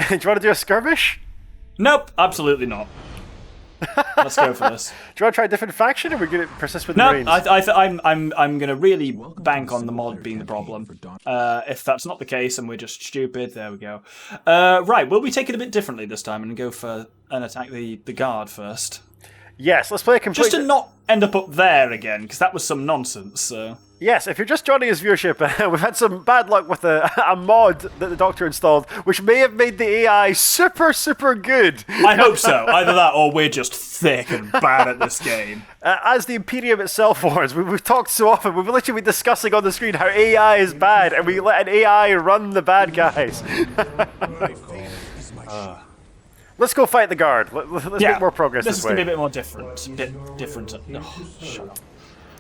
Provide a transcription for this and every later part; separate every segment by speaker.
Speaker 1: Do you want to do a skirmish?
Speaker 2: Nope, absolutely not. Let's go for this.
Speaker 1: Do you want to try a different faction, or are we going to persist with the
Speaker 2: No,
Speaker 1: Marines?
Speaker 2: I'm going to really bank on the mod being the problem. If that's not the case and we're just stupid, there we go. Right, will we take it a bit differently this time and go for and attack the guard first?
Speaker 1: Yes, let's play a complete...
Speaker 2: Just to not end up there again, because that was some nonsense, so...
Speaker 1: Yes, if you're just joining us viewership, we've had some bad luck with a mod that the Doctor installed, which may have made the AI super, super good.
Speaker 2: I hope so. Either that or we're just thick and bad at this game.
Speaker 1: As the Imperium itself warns, we've talked so often, we've literally been discussing on the screen how AI is bad, and we let an AI run the bad guys. Let's go fight the guard. Let's make more progress this way.
Speaker 2: This is going to be a bit more different. Oh, shut up.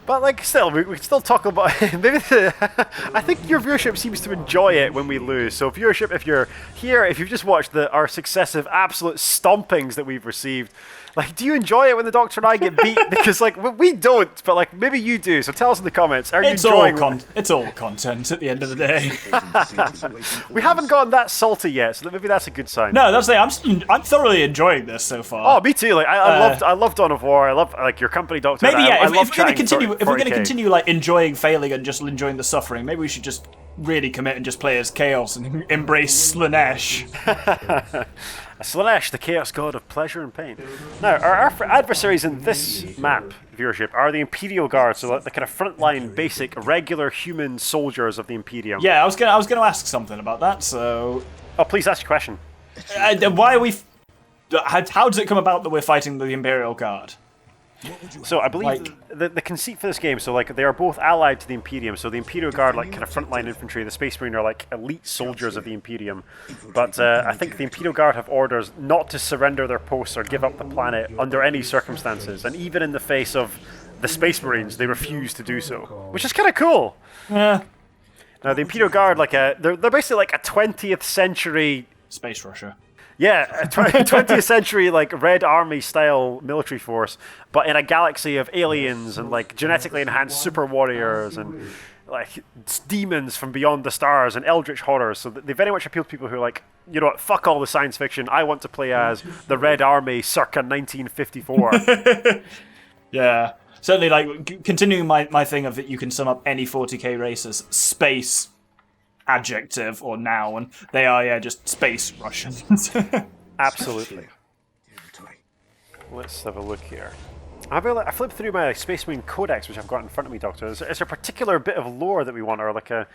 Speaker 1: But like, still, we can still talk about maybe. I think your viewership seems to enjoy it when we lose. So viewership, if you're here, if you've just watched our successive absolute stompings that we've received, like, do you enjoy it when the Doctor and I get beat? Because like we don't, but like maybe you do. So tell us in the comments. Are you enjoying?
Speaker 2: It's all content at the end of the day.
Speaker 1: We haven't gotten that salty yet, so maybe that's a good sign.
Speaker 2: No, that's it. I'm thoroughly enjoying this so far.
Speaker 1: Oh, me too. Like I loved Dawn of War. I love like your company, Doctor.
Speaker 2: Maybe yeah. If we're
Speaker 1: going
Speaker 2: to continue like enjoying failing and just enjoying the suffering, maybe we should just really commit and just play as Chaos and embrace Slaanesh.
Speaker 1: Slaanesh, the Chaos God of pleasure and pain. Now, our adversaries in this map, viewership, are the Imperial Guard, so the kind of frontline, basic, regular human soldiers of the Imperium.
Speaker 2: Yeah, I was gonna ask something about that. So,
Speaker 1: please ask your question.
Speaker 2: Why are we? How does it come about that we're fighting the Imperial Guard?
Speaker 1: So I believe the conceit for this game, so like they are both allied to the Imperium, so the Imperial Guard like kind of frontline infantry, the Space Marine are like elite soldiers of the Imperium, but I think the Imperial Guard have orders not to surrender their posts or give up the planet under any circumstances, and even in the face of the Space Marines, they refuse to do so, which is kind of cool.
Speaker 2: Yeah.
Speaker 1: Now the Imperial Guard, like they're basically like a 20th century
Speaker 2: Space Russia.
Speaker 1: Yeah, a 20th century like Red Army style military force, but in a galaxy of aliens and like genetically enhanced super warriors and like demons from beyond the stars and eldritch horrors. So they very much appeal to people who are like, you know what, fuck all the science fiction. I want to play as the Red Army circa 1954.
Speaker 2: Yeah, certainly. Like continuing my thing of that you can sum up any 40k race as space. Adjective or noun, they are just space Russians.
Speaker 1: Absolutely. Let's have a look here. I flipped through my Space Marine Codex, which I've got in front of me, Doctor. Is there a particular bit of lore that we want, or like a...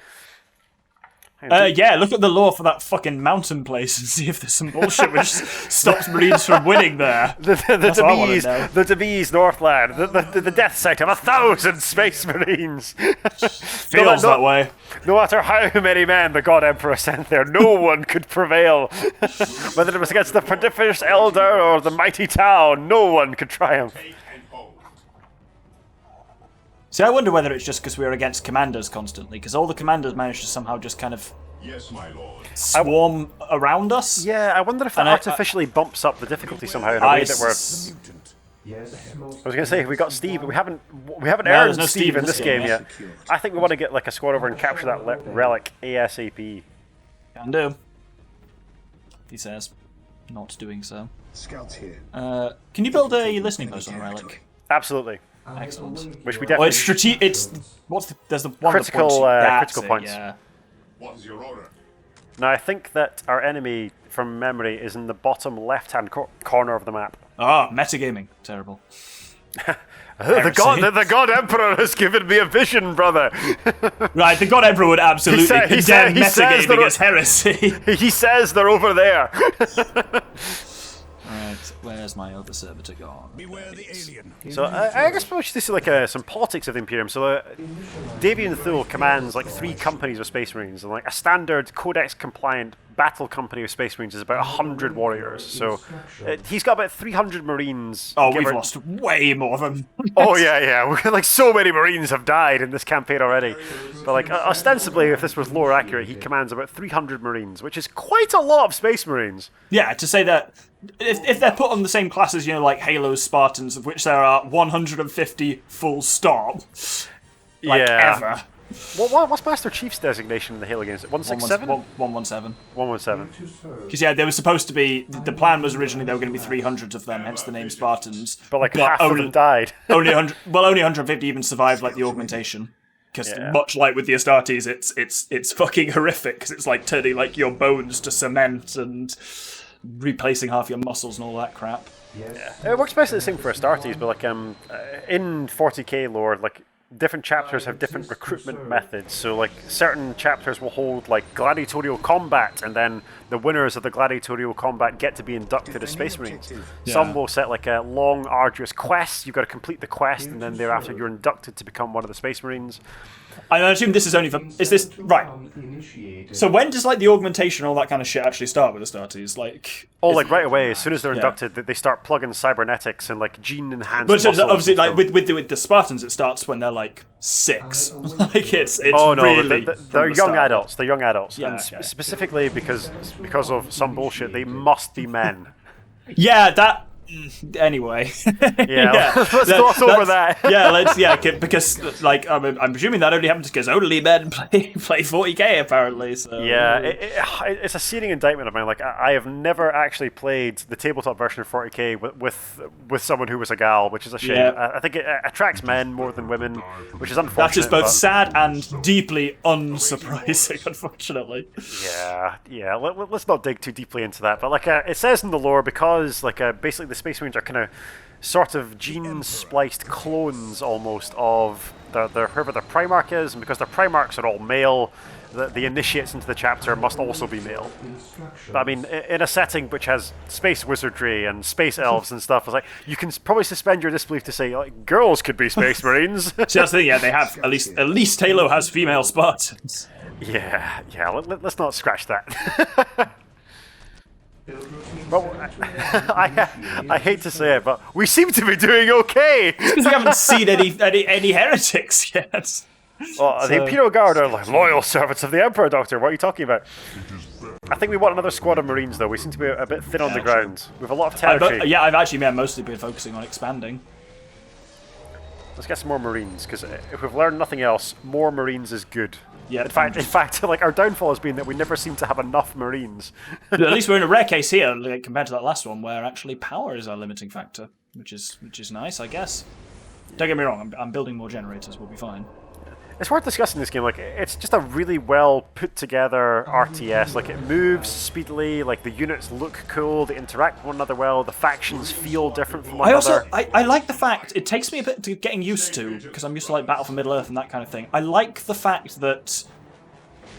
Speaker 2: Yeah, look at the lore for that fucking mountain place and see if there's some bullshit which stops Marines from winning there.
Speaker 1: The Debees Northland, the death site of 1,000 Space Marines.
Speaker 2: Feels that way.
Speaker 1: No matter how many men the God Emperor sent there, no one could prevail. Whether it was against the prodigious Eldar or the mighty town, no one could triumph.
Speaker 2: See, I wonder whether it's just because we're against commanders constantly, because all the commanders manage to somehow just kind of swarm around us.
Speaker 1: Yeah, I wonder if that artificially bumps up the difficulty somehow in a way that we're... I was going to say, we got Steve, but we haven't earned Steve in this game yet. I think we want to get like a squad over and capture that relic ASAP.
Speaker 2: Can do. He says, not doing so.
Speaker 3: Scouts here.
Speaker 2: Can you build a listening post on the relic?
Speaker 1: Absolutely.
Speaker 2: Excellent.
Speaker 1: Which we definitely.
Speaker 2: Well, it's there's the one
Speaker 1: critical points.
Speaker 2: Yeah.
Speaker 3: What is your order?
Speaker 1: Now I think that our enemy, from memory, is in the bottom left-hand corner of the map.
Speaker 2: Ah, metagaming. Terrible.
Speaker 1: The God Emperor has given me a vision, brother.
Speaker 2: Right, the God Emperor would absolutely condemn metagaming as heresy.
Speaker 1: He says they're over there.
Speaker 2: Right, where's my other servitor gone?
Speaker 3: Beware the alien.
Speaker 1: So I guess we should see like some politics of the Imperium. So Davian Thule commands like 3 companies of Space Marines, and like a standard Codex-compliant battle company of Space Marines is about 100 warriors. So he's got about 300 Marines.
Speaker 2: Oh, we've lost way more than.
Speaker 1: Oh yeah. Like so many Marines have died in this campaign already. But like ostensibly, if this was lore accurate, he commands about 300 Marines, which is quite a lot of Space Marines.
Speaker 2: Yeah, to say that. If they're put on the same class as, like Halo's Spartans, of which there are 150 full stop, ever.
Speaker 1: What's Master Chief's designation in the Halo games? 167?
Speaker 2: 117.
Speaker 1: 117.
Speaker 2: Because yeah, there was supposed to be. The plan was originally there were going to be 300 of them, hence the name Spartans.
Speaker 1: But half of them died.
Speaker 2: only 100. Well, only 150 even survived like the augmentation. Because much like with the Astartes, it's fucking horrific. Because it's like turning like your bones to cement and replacing half your muscles and all that crap.
Speaker 1: Yeah. It works basically the same for Astartes, but in 40k lore, different chapters have different recruitment methods. So certain chapters will hold gladiatorial combat, and then the winners of the gladiatorial combat get to be inducted as Space Marines. Some will set a long, arduous quest. You've got to complete the quest, and then thereafter you're inducted to become one of the Space Marines.
Speaker 2: I assume this is only for... Is this... Right. So when does, the augmentation and all that kind of shit actually start with Astartes?
Speaker 1: Right away. As soon as they're inducted, they start plugging cybernetics and, gene-enhanced
Speaker 2: But
Speaker 1: muscles.
Speaker 2: obviously, with the Spartans, it starts when they're, 6. It's
Speaker 1: oh, no,
Speaker 2: really...
Speaker 1: they're young adults. They're young adults.
Speaker 2: Yeah,
Speaker 1: and specifically because of some bullshit, they must be men.
Speaker 2: Yeah, that... Anyway,
Speaker 1: let's gloss over that.
Speaker 2: Because I'm presuming that only happens because only men play 40k apparently. So
Speaker 1: yeah, it's a searing indictment of mine. I have never actually played the tabletop version of 40k with someone who was a gal, which is a shame.
Speaker 2: Yeah.
Speaker 1: I think it attracts men more than women, which is unfortunate.
Speaker 2: That is both sad and deeply unsurprising, unfortunately.
Speaker 1: Yeah. Let's not dig too deeply into that. But it says in the lore, because basically the Space Marines are kind of sort of gene-spliced clones almost of whoever their Primarch is, and because their Primarchs are all male, the initiates into the chapter must also be male. But, I mean, in a setting which has space wizardry and space elves and stuff, it's you can probably suspend your disbelief to say girls could be Space Marines.
Speaker 2: So that's the thing, they have at least Halo has female Spartans.
Speaker 1: Yeah. Let's not scratch that. Well, I hate to say it, but we seem to be doing okay.
Speaker 2: Because we haven't seen any heretics yet.
Speaker 1: Well, the Imperial Guard are loyal servants of the Emperor, Doctor. What are you talking about? I think we want another squad of Marines, though. We seem to be a bit thin on the ground. We have a lot of territory.
Speaker 2: I've actually mostly been focusing on expanding.
Speaker 1: Let's get some more Marines, because if we've learned nothing else, more Marines is good.
Speaker 2: Yeah.
Speaker 1: In fact, our downfall has been that we never seem to have enough Marines.
Speaker 2: But at least we're in a rare case here, compared to that last one, where actually power is our limiting factor, which is nice, I guess. Don't get me wrong, I'm building more generators. We'll be fine.
Speaker 1: It's worth discussing this game. It's just a really well put together RTS. It moves speedily. The units look cool. They interact with one another well. The factions feel different from one another.
Speaker 2: I like the fact it takes me a bit to getting used to, because I'm used to Battle for Middle Earth and that kind of thing. I like the fact that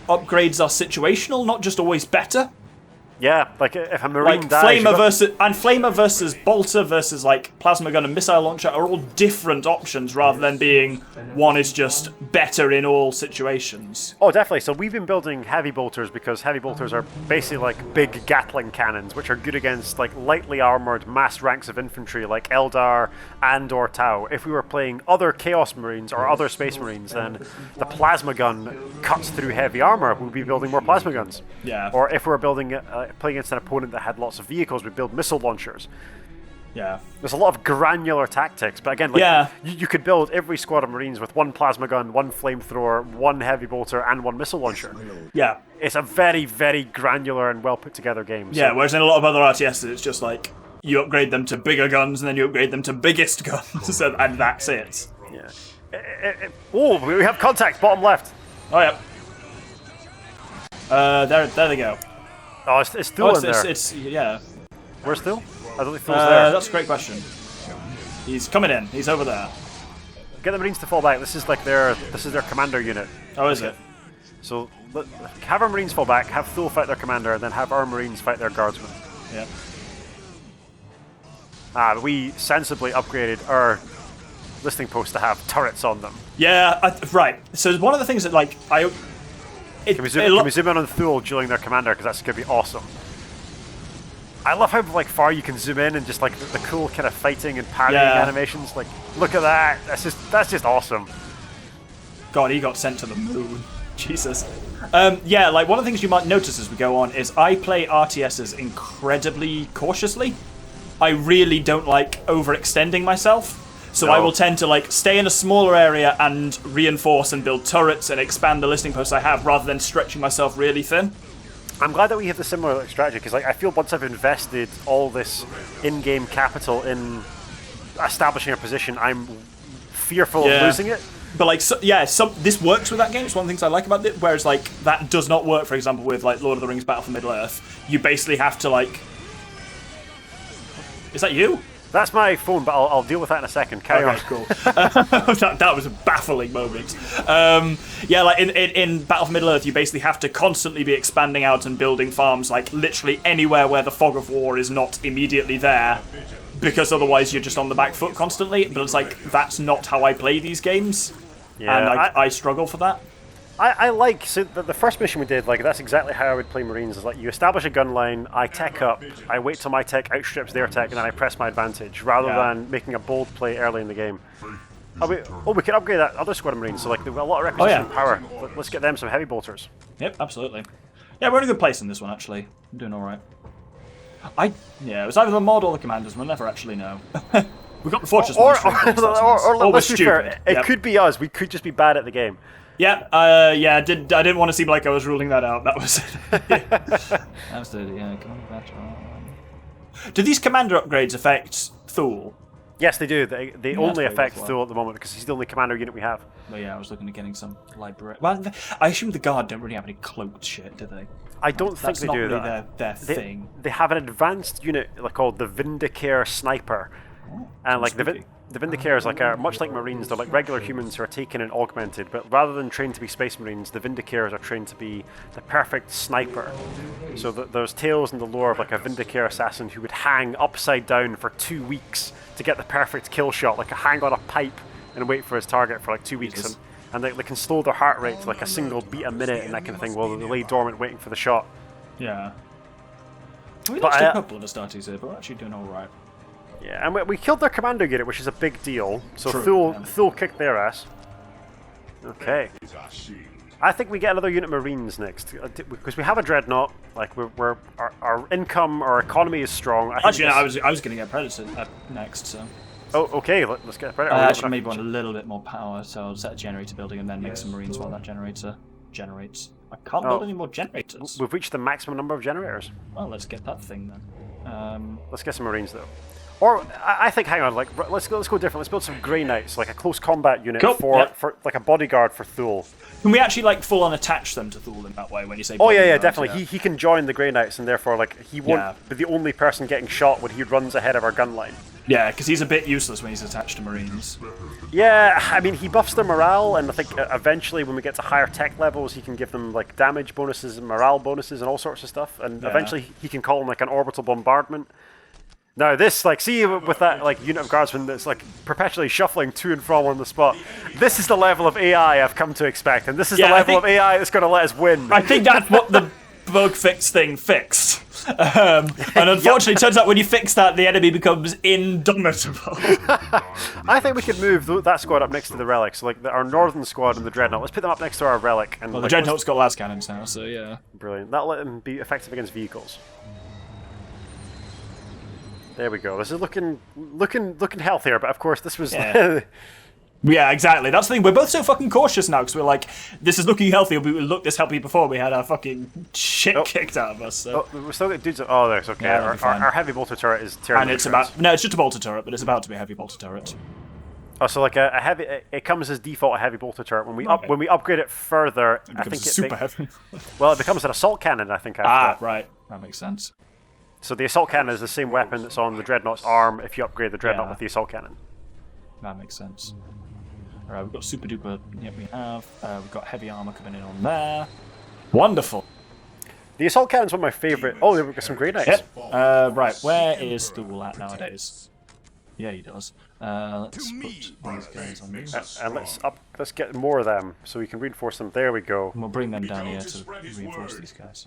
Speaker 2: upgrades are situational, not just always better.
Speaker 1: Yeah, if a Marine dies...
Speaker 2: Flamer versus Bolter versus Plasma Gun and Missile Launcher are all different options rather than being one is just better in all situations.
Speaker 1: Oh, definitely. So we've been building Heavy Bolters because Heavy Bolters are basically big Gatling cannons, which are good against lightly armoured mass ranks of infantry like Eldar and or Tau. If we were playing other Chaos Marines or other Space Marines, then the Plasma Gun cuts through heavy armour. We'd be building more Plasma Guns.
Speaker 2: Yeah.
Speaker 1: Or if we were playing against an opponent that had lots of vehicles, we build missile launchers.
Speaker 2: Yeah.
Speaker 1: There's a lot of granular tactics, but again, you could build every squad of Marines with one plasma gun, one flamethrower, one heavy bolter, and one missile launcher.
Speaker 2: Yeah.
Speaker 1: It's a very, very granular and well put together game.
Speaker 2: Yeah, whereas in a lot of other RTSs, it's just you upgrade them to bigger guns, and then you upgrade them to biggest guns, and that's it.
Speaker 1: Yeah. Oh, we have contact, bottom left.
Speaker 2: Oh, yeah. There they go.
Speaker 1: Oh, it's Thule in there.
Speaker 2: Yeah.
Speaker 1: Where's Thule? I don't think Thule's there.
Speaker 2: That's a great question. He's coming in. He's over there.
Speaker 1: Get the Marines to fall back. This is their commander unit.
Speaker 2: Oh, is it?
Speaker 1: So have our Marines fall back, have Thule fight their commander, and then have our Marines fight their guardsmen.
Speaker 2: Yeah.
Speaker 1: We sensibly upgraded our listing posts to have turrets on them.
Speaker 2: Yeah, right. So one of the things that
Speaker 1: Can we zoom in on Thule dueling their commander, because that's going to be awesome. I love how far you can zoom in and just the cool kind of fighting and parrying animations. Look at that. That's just awesome.
Speaker 2: God, he got sent to the moon. Jesus. One of the things you might notice as we go on is I play RTSs incredibly cautiously. I really don't like overextending myself. So I will tend to like stay in a smaller area and reinforce and build turrets and expand the listening posts I have, rather than stretching myself really thin.
Speaker 1: I'm glad that we have the similar strategy, because like I feel once I've invested all this in-game capital in establishing a position, I'm fearful of losing it.
Speaker 2: But like, this works with that game. It's one of the things I like about it. Whereas like that does not work, for example, with like Lord of the Rings: Battle for Middle Earth. You basically have to like. Is that you?
Speaker 1: That's my phone, but I'll deal with that in a second. Carry on.
Speaker 2: Cool. that was a baffling moment. Like in Battle for Middle Earth, you basically have to constantly be expanding out and building farms, like literally anywhere where the fog of war is not immediately there, because otherwise you're just on the back foot constantly. But it's like, that's not how I play these games.
Speaker 1: Yeah,
Speaker 2: and I struggle for that.
Speaker 1: I like, so the first mission we did, like that's exactly how I would play Marines, is like you establish a gun line, I tech up, I wait till my tech outstrips their tech, and then I press my advantage, rather than making a bold play early in the game. We can upgrade that other squad of Marines, so like they've got a lot of requisition power. Let's get them some heavy bolters.
Speaker 2: Yep, absolutely. Yeah, we're in a good place in this one, actually. I'm doing alright. It was either the mod or the commanders, we'll never actually know. We got the fortress
Speaker 1: or
Speaker 2: let's
Speaker 1: be fair, it could be us, we could just be bad at the game.
Speaker 2: Yeah, I didn't want to seem like I was ruling that out. That was
Speaker 4: Absolutely, yeah. Come on, better.
Speaker 2: Do these commander upgrades affect Thule?
Speaker 1: Yes, they do. They only affect Thule at the moment, because he's the only commander unit we have.
Speaker 2: Well, yeah, I was looking at getting some library. Well, I assume the Guard don't really have any cloaked shit, do they?
Speaker 1: I don't think they do.
Speaker 2: That's not really their thing.
Speaker 1: They have an advanced unit called the Vindicare Sniper, and like the Vindicare is like much like Marines. They're like regular humans who are taken and augmented, but rather than trained to be Space Marines, the Vindicares are trained to be the perfect sniper. So there's tales in the lore of like a Vindicare assassin who would hang upside down for 2 weeks to get the perfect kill shot, like hang on a pipe and wait for his target for like 2 weeks, and they can slow their heart rate to like a single beat a minute and that kind of thing, while they lay dormant waiting for the shot.
Speaker 2: Yeah. We lost a couple of Astartes here, but we're actually doing all right.
Speaker 1: Yeah, and we killed their commander unit, which is a big deal. So
Speaker 2: True,
Speaker 1: Thule kicked their ass. Okay. I think we get another unit of Marines next, because we have a Dreadnought. Like our income, our economy is strong.
Speaker 2: I was going to get Predator next, so.
Speaker 1: Oh, okay. Let's get a Predator.
Speaker 2: Actually, maybe want a little bit more power, so I'll set a generator building and then make some Marines while that generator generates. I can't build any more generators.
Speaker 1: We've reached the maximum number of generators.
Speaker 2: Well, let's get that thing then.
Speaker 1: Let's get some Marines though. Or I think, hang on, like let's go different. Let's build some Grey Knights, like a close combat unit for like a bodyguard for Thule.
Speaker 2: Can we actually like full on attach them to Thule in that way when you say?
Speaker 1: Oh yeah, definitely. He can join the Grey Knights, and therefore like he won't be the only person getting shot when he runs ahead of our gun line.
Speaker 2: Yeah, because he's a bit useless when he's attached to Marines.
Speaker 1: Yeah, I mean he buffs their morale, and I think eventually when we get to higher tech levels, he can give them like damage bonuses and morale bonuses and all sorts of stuff. And eventually he can call them like an orbital bombardment. Now this, like, see with that like unit of guardsmen that's like perpetually shuffling to and from on the spot. This is the level of AI I've come to expect, and this is the level of AI that's going to let us win.
Speaker 2: I think that's what the bug fix thing fixed. And unfortunately, it turns out when you fix that, the enemy becomes indomitable.
Speaker 1: I think we could move that squad up next to the relics, so, like our northern squad and the Dreadnought. Let's put them up next to our relic. And
Speaker 2: the Dreadnought's got las cannons now, so yeah.
Speaker 1: Brilliant. That'll let them be effective against vehicles. There we go. This is looking healthier, but of course this was.
Speaker 2: Yeah, exactly. That's the thing. We're both so fucking cautious now because we're like, this is looking healthy. We looked this healthy before. We had our fucking shit kicked out of us. So.
Speaker 1: Oh, we still got dudes. Oh, there's okay.
Speaker 2: Yeah,
Speaker 1: our heavy bolter turret is terrible.
Speaker 2: And it's it's just a bolter turret, but it's about to be a heavy bolter turret.
Speaker 1: Oh, so like a heavy. It comes as default a heavy bolter turret. When we upgrade it further, I think it's
Speaker 2: super heavy.
Speaker 1: Well, it becomes an assault cannon. I think.
Speaker 2: Right. That makes sense.
Speaker 1: So the assault cannon is the same weapon that's on the Dreadnought's arm if you upgrade the Dreadnought with the assault cannon.
Speaker 2: That makes sense. Alright, we've got super duper. Yep, we have. We've got heavy armor coming in on there. Wonderful.
Speaker 1: The assault cannon's one of my favourite. Oh, we've got some Grey Knights.
Speaker 2: Yep. Right, where is Thule at nowadays? Yeah, he does. Let's put these guys on these.
Speaker 1: And let's get more of them so we can reinforce them. There we go.
Speaker 2: And we'll bring them down here to reinforce these guys.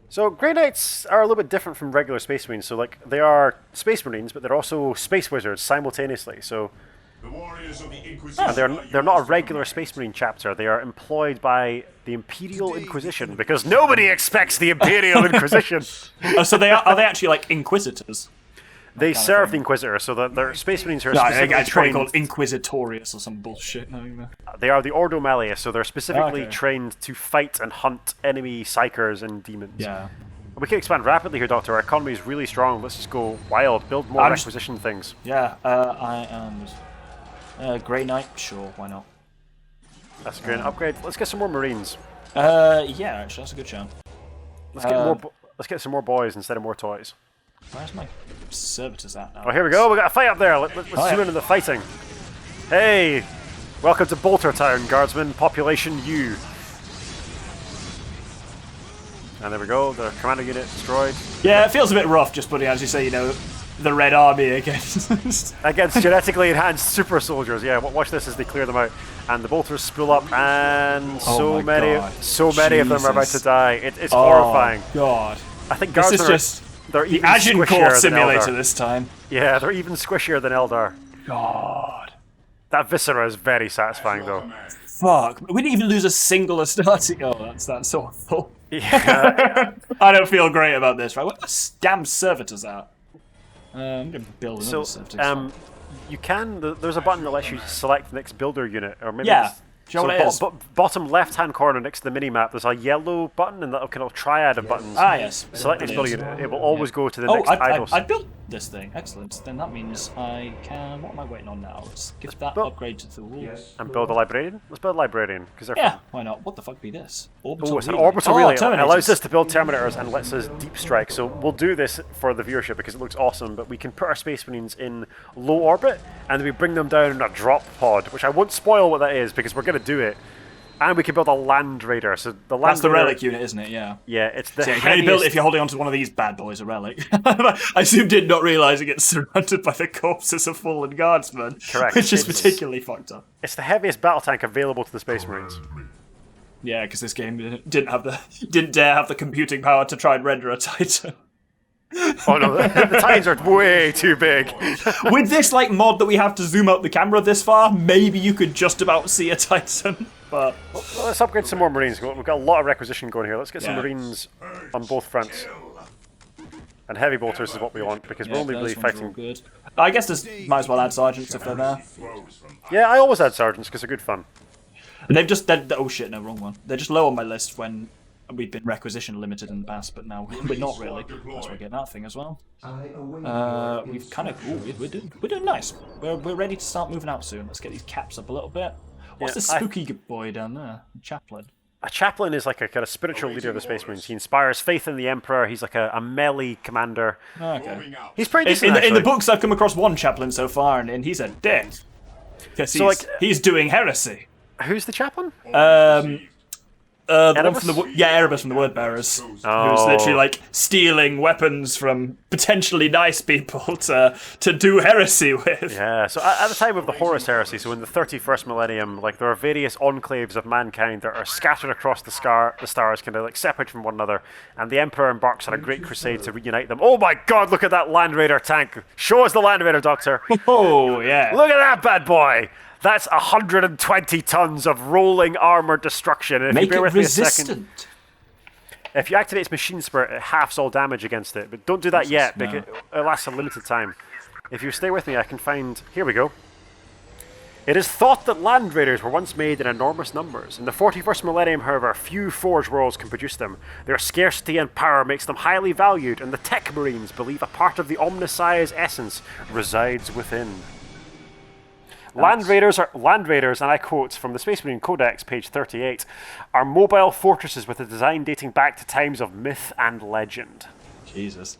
Speaker 1: So Grey Knights are a little bit different from regular Space Marines. So like they are Space Marines, but they're also Space Wizards simultaneously. So and they're not a regular Space Marine chapter. They are employed by the Imperial Inquisition because nobody expects the Imperial Inquisition.
Speaker 2: So are they actually like Inquisitors?
Speaker 1: They serve the Inquisitor, so they're Space Marines who are
Speaker 2: No,
Speaker 1: specifically
Speaker 2: it's probably
Speaker 1: trained.
Speaker 2: called Inquisitorius or some bullshit. No,
Speaker 1: They are the Ordo Malleus, so they're specifically trained to fight and hunt enemy psychers and demons.
Speaker 2: Yeah.
Speaker 1: We can expand rapidly here, Doctor. Our economy is really strong. Let's just go wild, build more requisition things.
Speaker 2: Yeah, I am... Grey Knight? Sure, why not?
Speaker 1: That's a great upgrade. Let's get some more Marines.
Speaker 2: Yeah, actually, that's a good shout.
Speaker 1: Let's get some more boys instead of more toys.
Speaker 2: Where's my servitors at now?
Speaker 1: Oh, here we go. We got a fight up there. Let's zoom into the fighting. Hey, welcome to Bolter Town, Guardsmen. Population U. And there we go. The commander unit destroyed.
Speaker 2: Yeah, it feels a bit rough just putting, as you say, the Red Army against
Speaker 1: against genetically enhanced super soldiers. Yeah, watch this as they clear them out. And the bolters spool up, and so many of them are about to die. It's horrifying.
Speaker 2: God.
Speaker 1: I think
Speaker 2: this
Speaker 1: Guardsmen
Speaker 2: is just
Speaker 1: they're
Speaker 2: the
Speaker 1: even
Speaker 2: Agincourt
Speaker 1: squishier than
Speaker 2: simulator
Speaker 1: Eldar.
Speaker 2: this time.
Speaker 1: Yeah, they're even squishier than Eldar.
Speaker 2: God.
Speaker 1: That Viscera is very satisfying, though.
Speaker 2: Fuck. We didn't even lose a single Astartes. Oh, that's awful.
Speaker 1: Yeah.
Speaker 2: I don't feel great about this, right? What the damn servitors out? I'm going to build another servitors.
Speaker 1: You can. There's a button that lets you select the next builder unit, or maybe.
Speaker 2: Yeah. Do you know what it is?
Speaker 1: Bottom left-hand corner next to the mini-map, there's a yellow button and that kind of triad of buttons.
Speaker 2: Ah, yes.
Speaker 1: Select next builder unit. It will always go to the next idle.
Speaker 2: I built this thing. Excellent. Then that means I can... What am I waiting on now? Let's give that upgrade to Thule.
Speaker 1: Yes. And build a librarian? Let's build a librarian, because they're fun.
Speaker 2: Why not? What the fuck be this?
Speaker 1: Oh, it's an orbital relay. It allows us to build Terminators and lets us deep strike. So we'll do this for the viewership because it looks awesome, but we can put our Space Marines in low orbit and then we bring them down in a drop pod, which I won't spoil what that is because we're going to do it. And we can build a Land Raider. So that's
Speaker 2: the relic unit, isn't it? Yeah.
Speaker 1: Yeah, it's the
Speaker 2: so you can only build it if you're holding onto one of these bad boys, a relic. I assume did not realise it gets surrounded by the corpses of fallen guardsmen.
Speaker 1: Correct.
Speaker 2: Which is particularly fucked up.
Speaker 1: It's the heaviest battle tank available to the Space Marines.
Speaker 2: Yeah, because this game didn't dare have the computing power to try and render a Titan.
Speaker 1: Oh no, the Titans are way too big.
Speaker 2: With this mod that we have to zoom out the camera this far, maybe you could just about see a Titan. But
Speaker 1: well, let's upgrade some more Marines. We've got a lot of requisition going here. Let's get some Marines on both fronts. And heavy bolters is what we want because we're only really fighting.
Speaker 2: Good. I guess there's might as well add sergeants if they're there.
Speaker 1: Yeah, I always add sergeants because they're good fun.
Speaker 2: And they've just oh shit, no, wrong one. They're just low on my list when we've been requisition limited in the past, but now we're not really. That's why I get that thing as well. We've kind of we're doing nice. We're ready to start moving out soon. Let's get these caps up a little bit. What's the spooky boy down there? Chaplain.
Speaker 1: A chaplain is like a kind of spiritual leader of the Space Marines. He inspires faith in the Emperor. He's like a melee commander.
Speaker 2: Okay.
Speaker 1: He's pretty decent,
Speaker 2: in the books, I've come across one chaplain so far, and he's a dick. Because he's doing heresy.
Speaker 1: Who's the chaplain?
Speaker 2: The one from Erebus from the Word Bearers, who's literally stealing weapons from potentially nice people to do heresy with.
Speaker 1: Yeah, so at the time of the Horus Heresy, so in the 31st millennium, there are various enclaves of mankind that are scattered across the stars, kind of separated from one another, and the Emperor embarks on a great crusade to reunite them. Oh my God! Look at that Land Raider tank. Show us the Land Raider, Doctor.
Speaker 2: Oh yeah!
Speaker 1: Look at that bad boy. That's 120 tons of rolling armor destruction. And if you bear with me a second, if you activate its machine spirit, it halves all damage against it. But don't do that yet, because it lasts a limited time. If you stay with me, I can find... Here we go. It is thought that Land Raiders were once made in enormous numbers. In the 41st millennium, however, few Forge worlds can produce them. Their scarcity and power makes them highly valued, and the Tech Marines believe a part of the Omnissiah's essence resides within. Land Raiders, and I quote from the Space Marine Codex, page 38, are mobile fortresses with a design dating back to times of myth and legend.
Speaker 2: Jesus.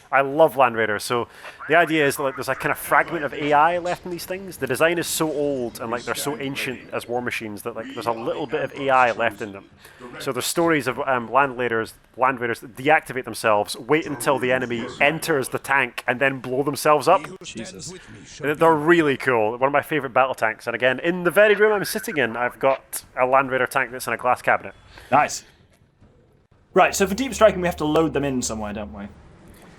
Speaker 1: I love Land Raiders. So the idea is that there's a kind of fragment of AI left in these things. The design is so old and they're so ancient as war machines that there's a little bit of AI left in them. So there's stories of Land Raiders that deactivate themselves, wait until the enemy enters the tank, and then blow themselves up.
Speaker 2: Jesus.
Speaker 1: They're really cool. One of my favorite battle tanks. And again, in the very room I'm sitting in, I've got a Land Raider tank that's in a glass cabinet.
Speaker 2: Nice. Right, so for deep striking, we have to load them in somewhere, don't we?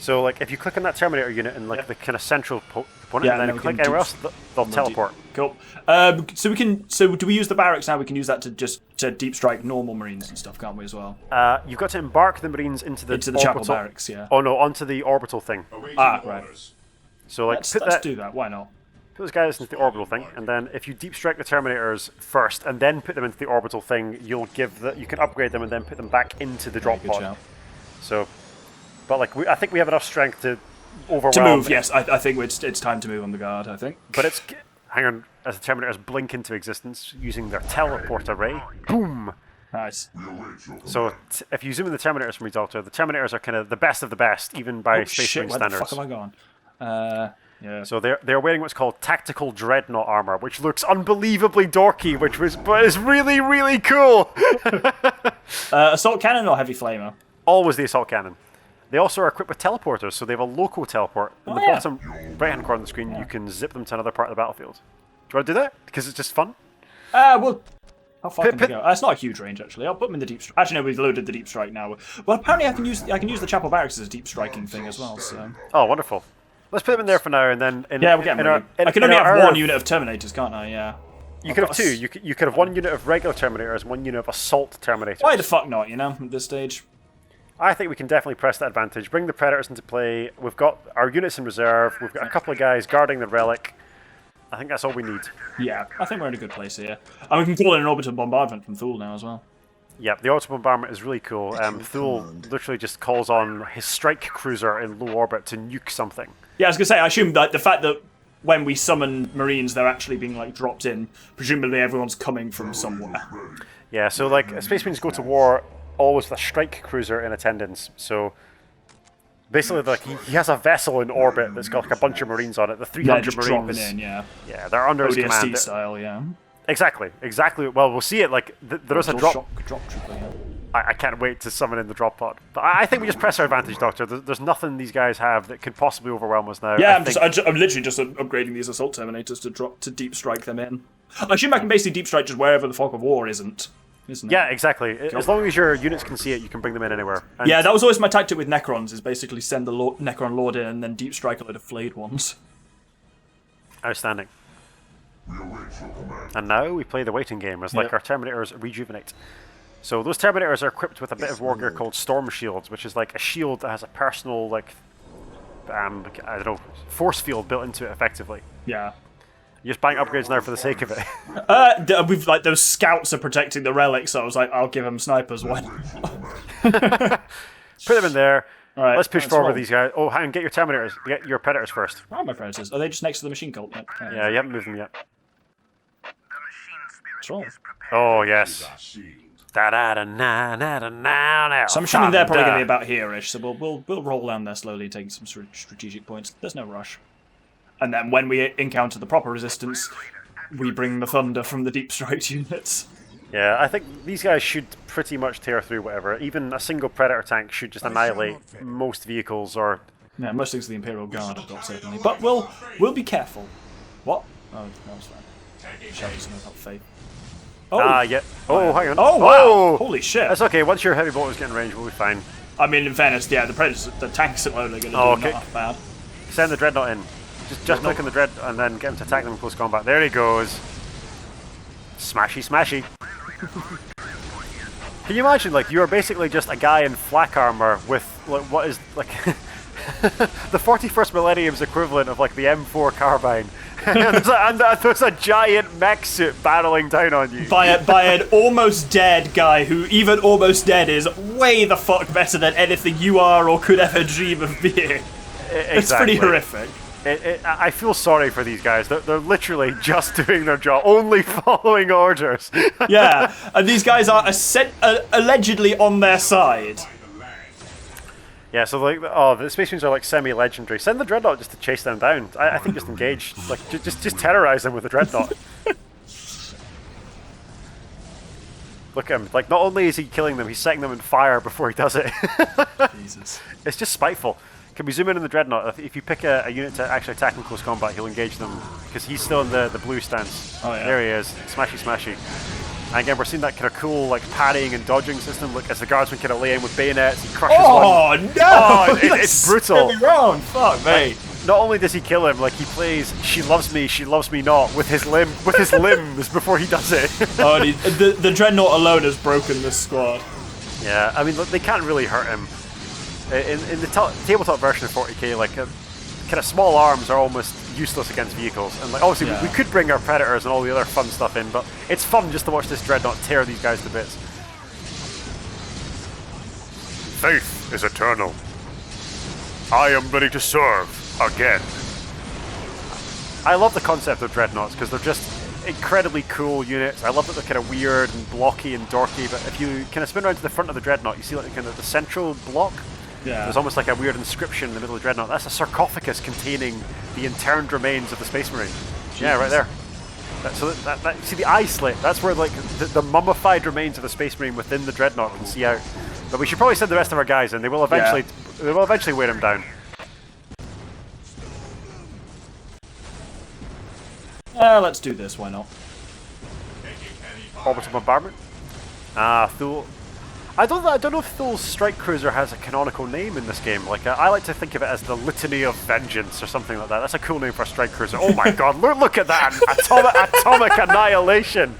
Speaker 1: So, if you click on that Terminator unit in the kind of central component, and then click anywhere else, they'll teleport.
Speaker 2: Cool. So do we use the barracks now? We can use that to deep strike normal Marines and stuff, can't we as well?
Speaker 1: You've got to embark the Marines into the
Speaker 2: chapel barracks, yeah.
Speaker 1: Oh no, onto the orbital thing.
Speaker 2: Ah, right.
Speaker 1: So like
Speaker 2: let's do that. Why not?
Speaker 1: Put those guys into the orbital thing, and then if you deep strike the Terminators first, and then put them into the orbital thing, you can upgrade them and then put them back into the drop pod. So, but like I think we have enough strength to overwhelm.
Speaker 2: To move, yes. I think it's time to move on the guard. I think.
Speaker 1: But hang on, as the Terminators blink into existence using their teleport array, boom.
Speaker 2: Nice.
Speaker 1: So if you zoom in the Terminators from Exalter, the Terminators are kind of the best of the best, even by Space Marine standards.
Speaker 2: Where the fuck am I going? Yeah.
Speaker 1: So they're wearing what's called tactical dreadnought armor, which looks unbelievably dorky, but is really really cool.
Speaker 2: Assault cannon or heavy flamer?
Speaker 1: Always the assault cannon. They also are equipped with teleporters, so they have a local teleport. In the bottom right-hand corner of the screen, you can zip them to another part of the battlefield. Do you want to do that? Because it's just fun.
Speaker 2: Well. How far can we go? It's not a huge range, actually. I'll put them in the deep strike. Actually, no, we've loaded the deep strike now. Well, apparently I can use the chapel barracks as a deep striking thing as well. So.
Speaker 1: Oh, wonderful. Let's put them in there for now, and then
Speaker 2: we're getting ready. I can only have one unit of Terminators, can't I? Yeah.
Speaker 1: You could have two. You could have one unit of regular Terminators, one unit of assault Terminators.
Speaker 2: Why the fuck not? You know, at this stage.
Speaker 1: I think we can definitely press that advantage. Bring the Predators into play. We've got our units in reserve. We've got a couple of guys guarding the relic. I think that's all we need.
Speaker 2: Yeah, I think we're in a good place here. And we can call in an orbital bombardment from Thule now as well.
Speaker 1: Yeah, the orbital bombardment is really cool. Thule literally just calls on his strike cruiser in low orbit to nuke something.
Speaker 2: Yeah, I was going to say, I assume that the fact that when we summon Marines, they're actually being like dropped in. Presumably everyone's coming from somewhere.
Speaker 1: Yeah, so like Space Marines go to war always with a strike cruiser in attendance. So basically, like he has a vessel in orbit that's got like a bunch of Marines on it. The 300 Marines.
Speaker 2: Dropping in, yeah.
Speaker 1: Yeah, they're under his command.
Speaker 2: ODST style, yeah.
Speaker 1: Exactly. Well, we'll see it. Like there is a drop.
Speaker 2: Drop trooper, yeah.
Speaker 1: I can't wait to summon in the drop pod. But I think we just press our advantage, Doctor. There's nothing these guys have that could possibly overwhelm us now.
Speaker 2: Yeah, I'm literally just upgrading these assault terminators to deep strike them in. I assume I can basically deep strike just wherever the fog of war isn't it?
Speaker 1: Yeah, exactly. As long as your units can see it, you can bring them in anywhere. And
Speaker 2: yeah, that was always my tactic with Necrons, is basically send the Necron Lord in and then deep strike a load of flayed ones.
Speaker 1: Outstanding. And now we play the waiting game as like our Terminators rejuvenate. So those Terminators are equipped with a bit of war gear called Storm Shields, which is like a shield that has a personal like I don't know, force field built into it effectively.
Speaker 2: Yeah.
Speaker 1: You're just buying upgrades now for the sake of it.
Speaker 2: We've like those scouts are protecting the relics, so I was like, I'll give them snipers. Why?
Speaker 1: Put them in there.
Speaker 2: All right,
Speaker 1: let's push forward with these guys. Oh, hang on, get your Terminators. Get your Predators first.
Speaker 2: Where are my Predators? Are they just next to the machine cult?
Speaker 1: Yeah, you haven't moved them yet.
Speaker 2: What's wrong?
Speaker 1: Oh yes. So
Speaker 2: I'm assuming they're probably going to be about here-ish, so we'll roll down there slowly, taking some strategic points. There's no rush. And then when we encounter the proper resistance, we bring the thunder from the deep strike units.
Speaker 1: Yeah, I think these guys should pretty much tear through whatever. Even a single Predator tank should just annihilate most vehicles or...
Speaker 2: Yeah, most things the Imperial Guard have got, certainly. But we'll be careful. What? Oh, that was fine. Shouting something about faith. Oh!
Speaker 1: Yeah. Oh, hang on.
Speaker 2: Oh, wow!
Speaker 1: Oh.
Speaker 2: Holy shit!
Speaker 1: That's okay, once your heavy bolters get in range, we'll be fine.
Speaker 2: I mean, in fairness, yeah, the tanks alone are going to do not bad.
Speaker 1: Send the Dreadnought in. Just click on the Dread and then get him to attack them in close combat. There he goes. Smashy, smashy. Can you imagine, like, you are basically just a guy in flak armor with, like, what is, like, the 41st Millennium's equivalent of, like, the M4 carbine. and there's a giant mech suit battling down on you.
Speaker 2: By an almost dead guy who, even almost dead, is way the fuck better than anything you are or could ever dream of being.
Speaker 1: Exactly.
Speaker 2: It's pretty horrific.
Speaker 1: I feel sorry for these guys. They're literally just doing their job, only following orders.
Speaker 2: Yeah, and these guys are allegedly on their side.
Speaker 1: Yeah, so like, the Space Marines are like semi-legendary. Send the Dreadnought just to chase them down. I think just engage, like just terrorize them with the Dreadnought. Look at him. Like, not only is he killing them, he's setting them on fire before he does it.
Speaker 2: Jesus.
Speaker 1: It's just spiteful. Can we zoom in on the Dreadnought? If you pick a unit to actually attack in close combat, he'll engage them because he's still in the blue stance.
Speaker 2: Oh yeah.
Speaker 1: There he is. Smashy, smashy. And again, we're seeing that kind of cool, like, parrying and dodging system. Look, as the guardsmen kind of lay in with bayonets, he crushes one.
Speaker 2: Oh, no!
Speaker 1: Oh, it's brutal.
Speaker 2: Wrong. Fuck, mate.
Speaker 1: Not only does he kill him, like, he plays "She loves me not" with his limbs before he does it.
Speaker 2: Oh, and the Dreadnought alone has broken this squad.
Speaker 1: Yeah, I mean, look, they can't really hurt him. In the tabletop version of 40k, like, kind of small arms are almost useless against vehicles. And like obviously we could bring our Predators and all the other fun stuff in, but it's fun just to watch this Dreadnought tear these guys to bits.
Speaker 3: Faith is eternal. I am ready to serve again.
Speaker 1: I love the concept of Dreadnoughts because they're just incredibly cool units. I love that they're kind of weird and blocky and dorky, but if you kind of spin around to the front of the Dreadnought, you see like kind of the central block.
Speaker 2: Yeah.
Speaker 1: There's almost like a weird inscription in the middle of the Dreadnought. That's a sarcophagus containing the interned remains of the Space Marine. Jesus. Yeah, right there. That, see the eye slit? That's where like the mummified remains of the Space Marine within the Dreadnought can see out. But we should probably send the rest of our guys in. They will eventually wear him down.
Speaker 2: Let's do this. Why not?
Speaker 1: Orbital bombardment. Thule. I don't know if Thule's strike cruiser has a canonical name in this game. Like I like to think of it as the Litany of Vengeance or something like that. That's a cool name for a strike cruiser. Oh my God! Look at that atomic annihilation.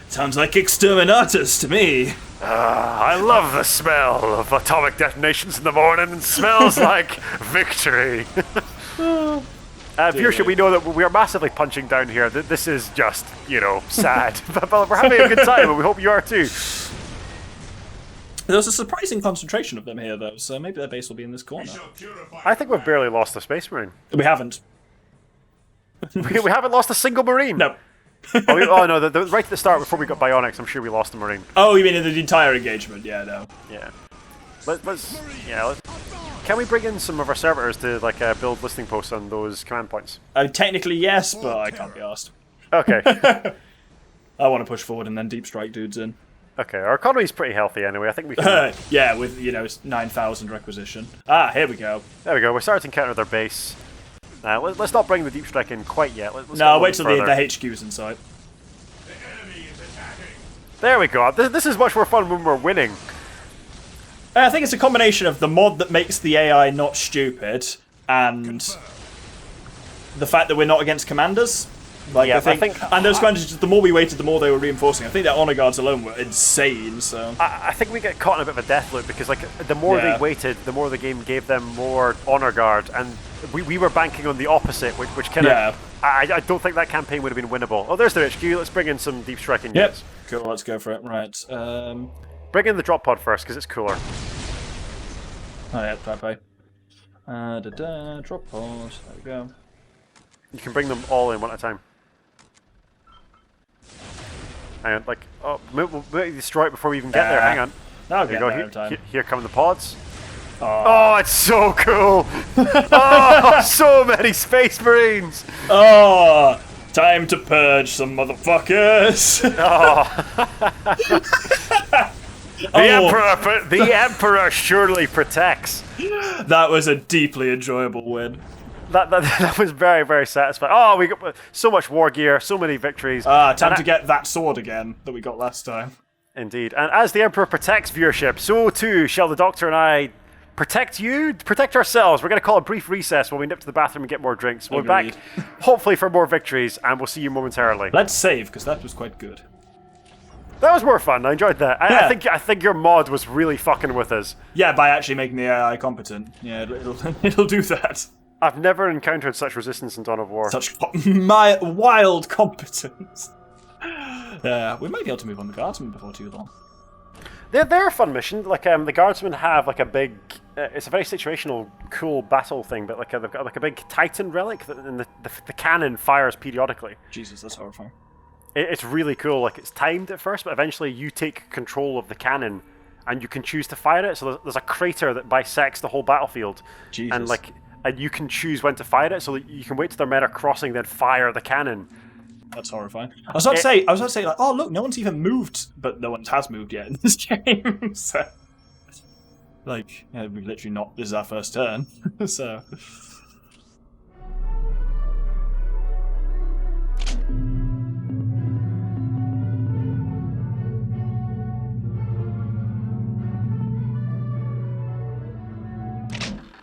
Speaker 2: Sounds like exterminatus to me.
Speaker 1: I love the smell of atomic detonations in the morning. It smells like victory. Viewership, we know that we are massively punching down here. This is just, sad. But we're having a good time, and we hope you are too.
Speaker 2: There's a surprising concentration of them here, though, so maybe their base will be in this corner.
Speaker 1: I think we've barely lost a Space Marine.
Speaker 2: We haven't.
Speaker 1: we haven't lost a single Marine.
Speaker 2: No.
Speaker 1: Oh no, right at the start, before we got Bionics, I'm sure we lost a Marine.
Speaker 2: Oh, you mean in the entire engagement? Yeah, no.
Speaker 1: Yeah. Can we bring in some of our servitors to build listing posts on those command points?
Speaker 2: Technically yes, but I can't be asked.
Speaker 1: Okay.
Speaker 2: I want to push forward and then deep strike dudes in.
Speaker 1: Okay, our economy's pretty healthy anyway. I think we can.
Speaker 2: Yeah, with 9,000 requisition. Here we go.
Speaker 1: There we go. We're starting to encounter their base. Let's not bring the deep strike in quite yet. Let's
Speaker 2: no, wait till the HQ's in sight.
Speaker 3: The enemy is attacking.
Speaker 1: There we go. This is much more fun when we're winning.
Speaker 2: I think it's a combination of the mod that makes the AI not stupid and the fact that we're not against commanders. I think and those commanders, the more we waited, the more they were reinforcing. I think their honor guards alone were insane. So
Speaker 1: I think we get caught in a bit of a death loop because the more they waited, the more the game gave them more honor guard, and we were banking on the opposite, which kind of I don't think that campaign would have been winnable. Oh, there's their HQ. Let's bring in some deep striking units.
Speaker 2: Cool. Let's go for it. Right.
Speaker 1: Bring in the drop pod first because it's cooler.
Speaker 2: Oh yeah, bye. Drop pod. There we go.
Speaker 1: You can bring them all in one at a time. And we'll destroy it before we even get there. Hang on.
Speaker 2: Now
Speaker 1: there you go. Here come the pods.
Speaker 2: Oh,
Speaker 1: it's so cool! Oh, so many Space Marines!
Speaker 2: Oh, time to purge some motherfuckers!
Speaker 1: The Emperor surely protects.
Speaker 2: That was a deeply enjoyable win.
Speaker 1: That was very, very satisfying. Oh, we got so much war gear, so many victories.
Speaker 2: Time to get that sword again that we got last time.
Speaker 1: Indeed. And as the Emperor protects viewership, so too shall the Doctor and I protect ourselves. We're going to call a brief recess while we nip to the bathroom and get more drinks. We'll be back, hopefully, for more victories, and we'll see you momentarily.
Speaker 2: Let's save, because that was quite good.
Speaker 1: That was more fun. I enjoyed that. I think your mod was really fucking with us.
Speaker 2: Yeah, by actually making the AI competent. Yeah, it'll do that.
Speaker 1: I've never encountered such resistance in Dawn of War.
Speaker 2: Such my wild competence. Yeah, we might be able to move on the Guardsmen before too long.
Speaker 1: They're a fun mission. The Guardsmen have a big. It's a very situational, cool battle thing, but they've got a big Titan relic that the cannon fires periodically.
Speaker 2: Jesus, that's horrifying.
Speaker 1: It's really cool. It's timed at first, but eventually you take control of the cannon, and you can choose to fire it. So there's a crater that bisects the whole battlefield,
Speaker 2: Jesus.
Speaker 1: And you can choose when to fire it. So that you can wait till their men are crossing, then fire the cannon.
Speaker 2: That's horrifying. I was about to say, oh look, no one's even moved, but no one has moved yet in this game. So, we've literally not. This is our first turn. So,